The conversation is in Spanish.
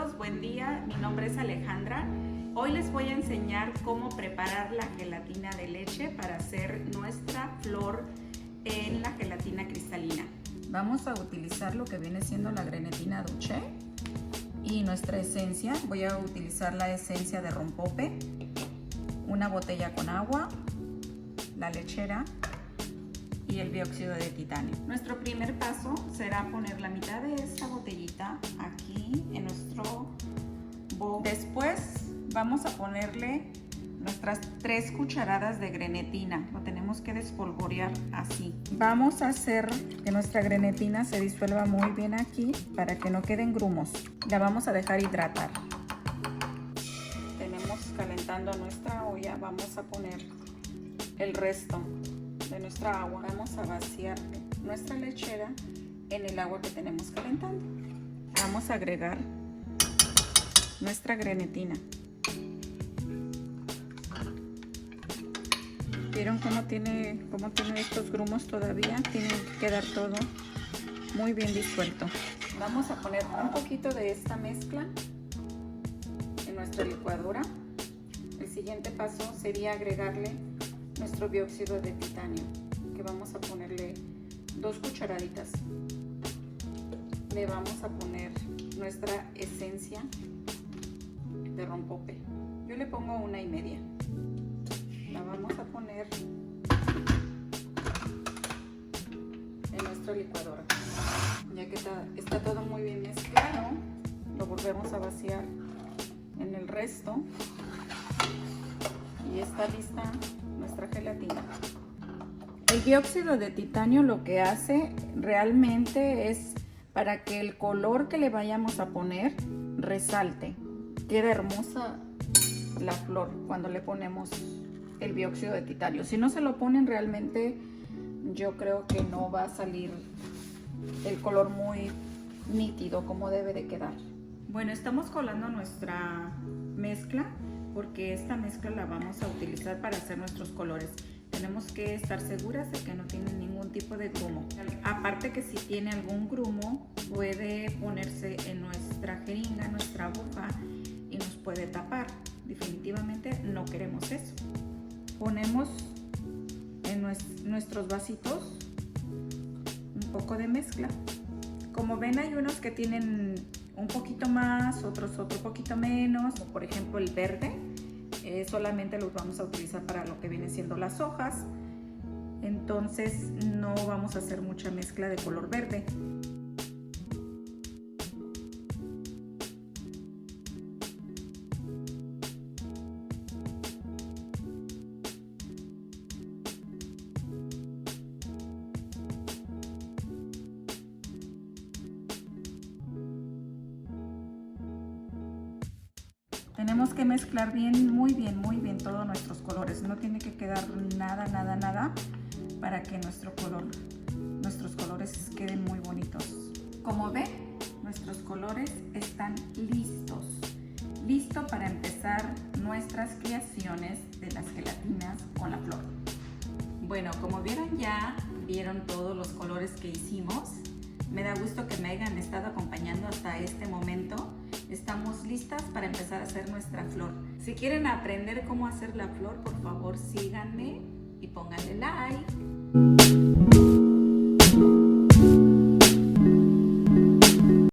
amigos, buen día. Mi nombre es Alejandra. Hoy les voy a enseñar cómo preparar la gelatina de leche para hacer nuestra flor en la gelatina cristalina. Vamos a utilizar lo que viene siendo la grenetina Duché y nuestra esencia. Voy a utilizar la esencia de rompope, una botella con agua, la lechera y el dióxido de titanio. Nuestro primer paso será poner la mitad de esta botellita aquí en nuestro bowl. Después vamos a ponerle nuestras 3 cucharadas de grenetina. Lo tenemos que despolvorear así. Vamos a hacer que nuestra grenetina se disuelva muy bien aquí para que no queden grumos. La vamos a dejar hidratar. Tenemos calentando nuestra olla. Vamos a poner el resto de nuestra agua. Vamos a vaciar nuestra lechera en el agua que tenemos calentando. Vamos a agregar nuestra grenetina. ¿Vieron cómo tiene estos grumos todavía? Tiene que quedar todo muy bien disuelto. Vamos a poner un poquito de esta mezcla en nuestra licuadora. El siguiente paso sería agregarle nuestro dióxido de titanio, que vamos a ponerle 2 cucharaditas. Le vamos a poner nuestra esencia de rompope. Yo le pongo 1,5. La vamos a poner en nuestra licuadora. Ya que está todo muy bien mezclado, lo volvemos a vaciar en el resto y está lista nuestra gelatina. El dióxido de titanio lo que hace realmente es para que el color que le vayamos a poner resalte. Queda hermosa la flor cuando le ponemos el dióxido de titanio. Si no se lo ponen, realmente yo creo que no va a salir el color muy nítido como debe de quedar. Bueno, estamos colando nuestra mezcla porque esta mezcla la vamos a utilizar para hacer nuestros colores. Tenemos que estar seguras de que no tiene ningún tipo de grumo. Aparte que si tiene algún grumo puede ponerse en nuestra jeringa, nuestra aguja, y nos puede tapar. Definitivamente no queremos eso. Ponemos en nuestros vasitos un poco de mezcla. Como ven, hay unos que tienen un poquito más, otros otro poquito menos. Como por ejemplo el verde, solamente los vamos a utilizar para lo que vienen siendo las hojas. Entonces no vamos a hacer mucha mezcla de color verde. Tenemos que mezclar muy bien todos nuestros colores. No tiene que quedar nada para que nuestros colores queden muy bonitos. Como ven, nuestros colores están listos. Listo para empezar nuestras creaciones de las gelatinas con la flor. Bueno, como vieron todos los colores que hicimos. Me da gusto que me hayan estado acompañando hasta este momento. Estamos listas para empezar a hacer nuestra flor. Si quieren aprender cómo hacer la flor, por favor síganme y pónganle like.